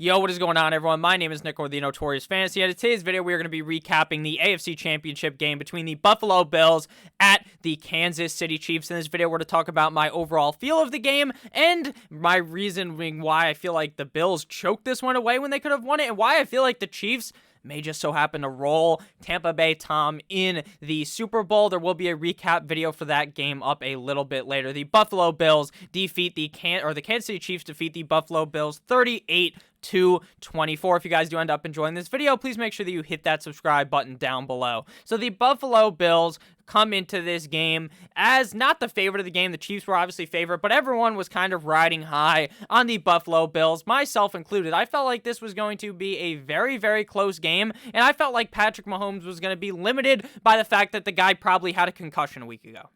Yo, what is going on, everyone? My name is Nick, or the Notorious Fantasy, and in today's video, we are going to be recapping the AFC Championship game between the Buffalo Bills at the Kansas City Chiefs. In this video, we're going to talk about my overall feel of the game and my reasoning why I feel like the Bills choked this one away when they could have won it, and why I feel like the Chiefs may just so happen to roll Tampa Bay Tom in the Super Bowl. There will be a recap video for that game up a little bit later. The Buffalo Bills defeat the Kansas City Chiefs defeat the Buffalo Bills 38-24. If you guys do end up enjoying this video, please make sure that you hit that subscribe button down below. So the Buffalo Bills come into this game as not the favorite of the game. The Chiefs were obviously favorite, but everyone was kind of riding high on the Buffalo Bills, myself included. I felt like this was going to be a very, very close game, and I felt like Patrick Mahomes was going to be limited by the fact that the guy probably had a concussion a week ago.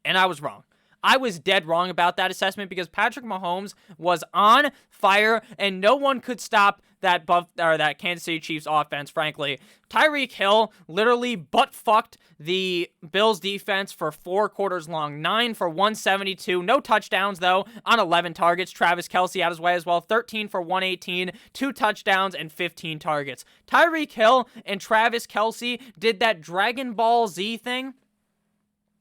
And I was wrong. I was dead wrong about that assessment because Patrick Mahomes was on fire and no one could stop that Kansas City Chiefs offense, frankly. Tyreek Hill literally butt-fucked the Bills defense for 4 quarters long. 9 for 172. No touchdowns, though, on 11 targets. Travis Kelce out his way as well. 13 for 118. 2 touchdowns and 15 targets. Tyreek Hill and Travis Kelce did that Dragon Ball Z thing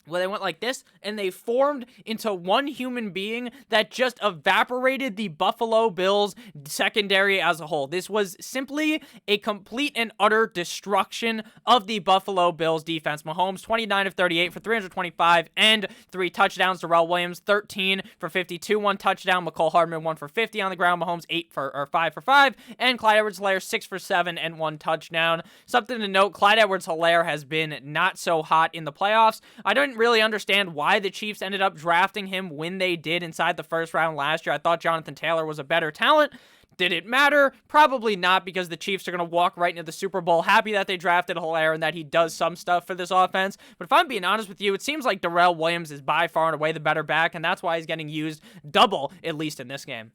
where they went like this, and they formed into one human being that just evaporated the Buffalo Bills secondary as a whole. This was simply a complete and utter destruction of the Buffalo Bills defense. Mahomes, 29 of 38 for 325 and 3 touchdowns. Darrell Williams, 13 for 52, 1 touchdown. McCole Hardman, 1 for 50 on the ground. Mahomes, 5 for 5. And Clyde Edwards-Helaire, 6 for 7 and 1 touchdown. Something to note, Clyde Edwards-Helaire has been not so hot in the playoffs. I don't really understand why the Chiefs ended up drafting him when they did inside the first round last year. I thought Jonathan Taylor was a better talent. Did it matter? Probably not, because the Chiefs are going to walk right into the Super Bowl happy that they drafted Helaire and that he does some stuff for this offense. But if I'm being honest with you, it seems like Darrell Williams is by far and away the better back, and that's why he's getting used double, at least in this game.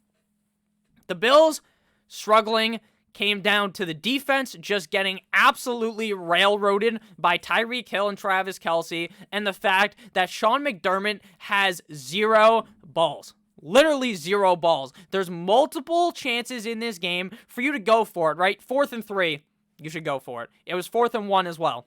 The Bills struggling came down to the defense just getting absolutely railroaded by Tyreek Hill and Travis Kelce, and the fact that Sean McDermott has 0 balls. Literally 0 balls. There's multiple chances in this game for you to go for it, right? 4th and 3, you should go for it. It was 4th and 1 as well.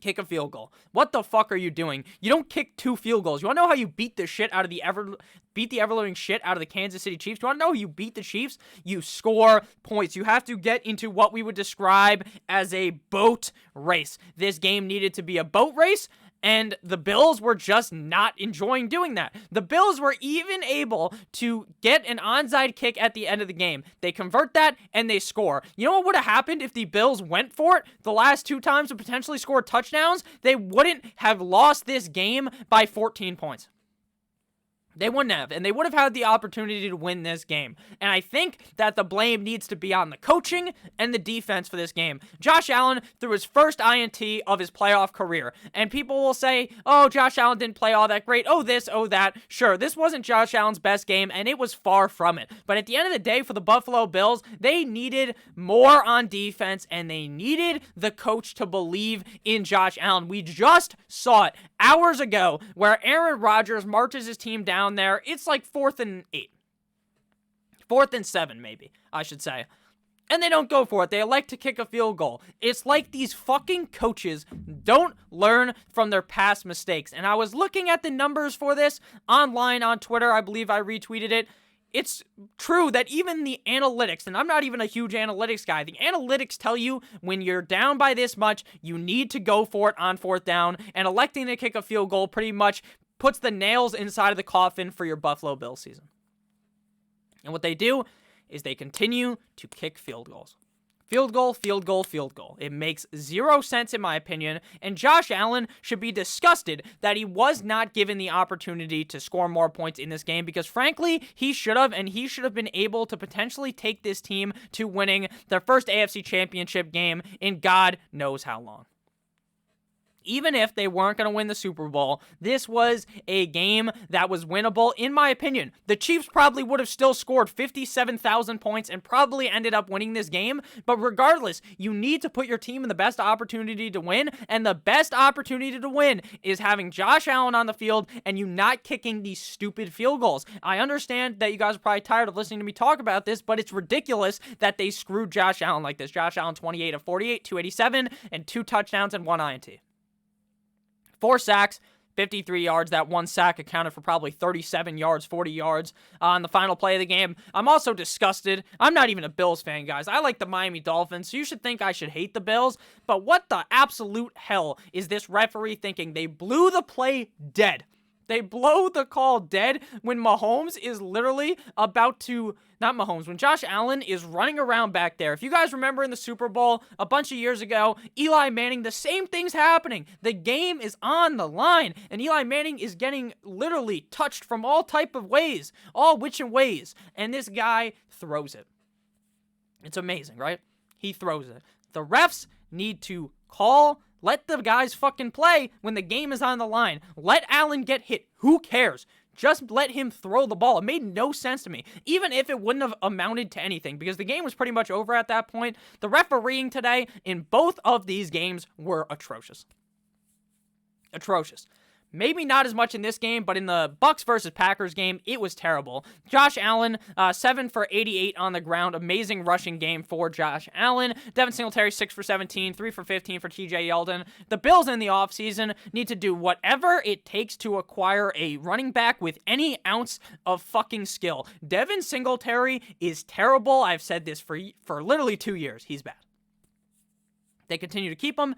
Kick a field goal. What the fuck are you doing? You don't kick 2 field goals. You want to know how you beat the shit out of the ever-living shit out of the Kansas City Chiefs? You want to know how you beat the Chiefs? You score points. You have to get into what we would describe as a boat race. This game needed to be a boat race, and the Bills were just not enjoying doing that. The Bills were even able to get an onside kick at the end of the game. They convert that, and they score. You know what would have happened if the Bills went for it the last 2 times to potentially score touchdowns? They wouldn't have lost this game by 14 points. They wouldn't have, and they would have had the opportunity to win this game. And I think that the blame needs to be on the coaching and the defense for this game. Josh Allen threw his first INT of his playoff career, and people will say, oh, Josh Allen didn't play all that great, oh this, oh that. Sure, this wasn't Josh Allen's best game, and it was far from it. But at the end of the day, for the Buffalo Bills, they needed more on defense, and they needed the coach to believe in Josh Allen. We just saw it hours ago where Aaron Rodgers marches his team down there. It's like 4th and 8. 4th and 7, maybe, I should say. And they don't go for it. They elect to kick a field goal. It's like these fucking coaches don't learn from their past mistakes. And I was looking at the numbers for this online on Twitter. I believe I retweeted it. It's true that even the analytics, and I'm not even a huge analytics guy, the analytics tell you when you're down by this much, you need to go for it on 4th down, and electing to kick a field goal pretty much puts the nails inside of the coffin for your Buffalo Bills season. And what they do is they continue to kick field goals. Field goal, field goal, field goal. It makes 0 sense in my opinion, and Josh Allen should be disgusted that he was not given the opportunity to score more points in this game, because frankly, he should have, and he should have been able to potentially take this team to winning their first AFC Championship game in God knows how long. Even if they weren't going to win the Super Bowl, this was a game that was winnable, in my opinion. The Chiefs probably would have still scored 57,000 points and probably ended up winning this game, but regardless, you need to put your team in the best opportunity to win, and the best opportunity to win is having Josh Allen on the field and you not kicking these stupid field goals. I understand that you guys are probably tired of listening to me talk about this, but it's ridiculous that they screwed Josh Allen like this. Josh Allen 28 of 48, 287, and 2 touchdowns and 1 INT. 4 sacks, 53 yards. That 1 sack accounted for probably 37 yards, 40 yards on the final play of the game. I'm also disgusted. I'm not even a Bills fan, guys. I like the Miami Dolphins, so you should think I should hate the Bills. But what the absolute hell is this referee thinking? They blew the play dead. They blow the call dead when Mahomes is literally about to, not Mahomes, when Josh Allen is running around back there. If you guys remember in the Super Bowl a bunch of years ago, Eli Manning, the same thing's happening. The game is on the line, and Eli Manning is getting literally touched from all type of ways, all which and ways, and this guy throws it. It's amazing, right? He throws it. The refs need to let the guys fucking play when the game is on the line. Let Allen get hit. Who cares? Just let him throw the ball. It made no sense to me, even if it wouldn't have amounted to anything, because the game was pretty much over at that point. The refereeing today in both of these games were atrocious. Atrocious. Maybe not as much in this game, but in the Bucs versus Packers game, it was terrible. Josh Allen, 7 for 88 on the ground. Amazing rushing game for Josh Allen. Devin Singletary, 6 for 17, 3 for 15 for TJ Yeldon. The Bills in the offseason need to do whatever it takes to acquire a running back with any ounce of fucking skill. Devin Singletary is terrible. I've said this for literally 2 years. He's bad. They continue to keep him.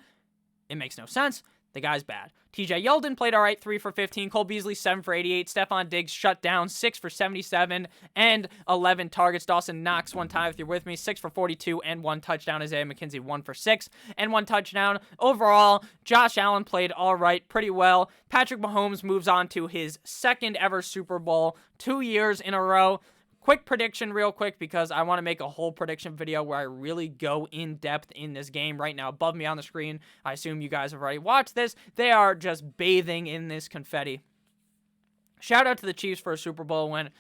It makes no sense. The guy's bad. TJ Yeldon played all right, 3 for 15. Cole Beasley, 7 for 88. Stephon Diggs shut down, 6 for 77 and 11 targets. Dawson Knox, one time if you're with me, 6 for 42 and 1 touchdown. Isaiah McKenzie, 1 for 6 and 1 touchdown. Overall, Josh Allen played all right, pretty well. Patrick Mahomes moves on to his second ever Super Bowl, 2 years in a row. Quick prediction real quick, because I want to make a whole prediction video where I really go in depth in this game. Right now above me on the screen, I assume you guys have already watched this. They are just bathing in this confetti. Shout out to the Chiefs for a Super Bowl win.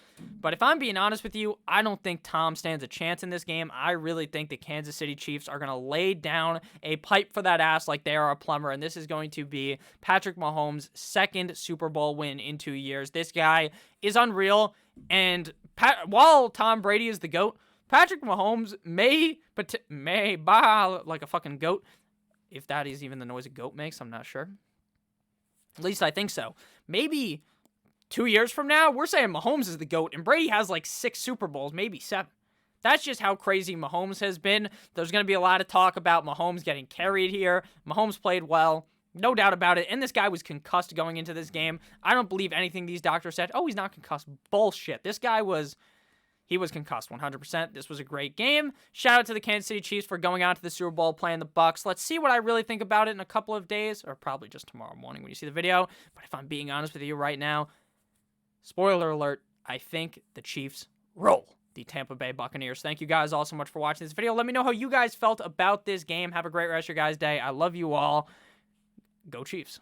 But if I'm being honest with you, I don't think Tom stands a chance in this game. I really think the Kansas City Chiefs are going to lay down a pipe for that ass like they are a plumber. And this is going to be Patrick Mahomes' second Super Bowl win in 2 years. This guy is unreal. And while Tom Brady is the GOAT, Patrick Mahomes may baa like a fucking goat. If that is even the noise a goat makes, I'm not sure. At least I think so. Maybe 2 years from now, we're saying Mahomes is the GOAT, and Brady has like 6 Super Bowls, maybe 7. That's just how crazy Mahomes has been. There's going to be a lot of talk about Mahomes getting carried here. Mahomes played well, no doubt about it, and this guy was concussed going into this game. I don't believe anything these doctors said. Oh, he's not concussed. Bullshit. This guy was concussed 100%. This was a great game. Shout out to the Kansas City Chiefs for going on to the Super Bowl, playing the Bucs. Let's see what I really think about it in a couple of days, or probably just tomorrow morning when you see the video. But if I'm being honest with you right now, spoiler alert, I think the Chiefs roll the Tampa Bay Buccaneers. Thank you guys all so much for watching this video. Let me know how you guys felt about this game. Have a great rest of your guys' day. I love you all. Go Chiefs.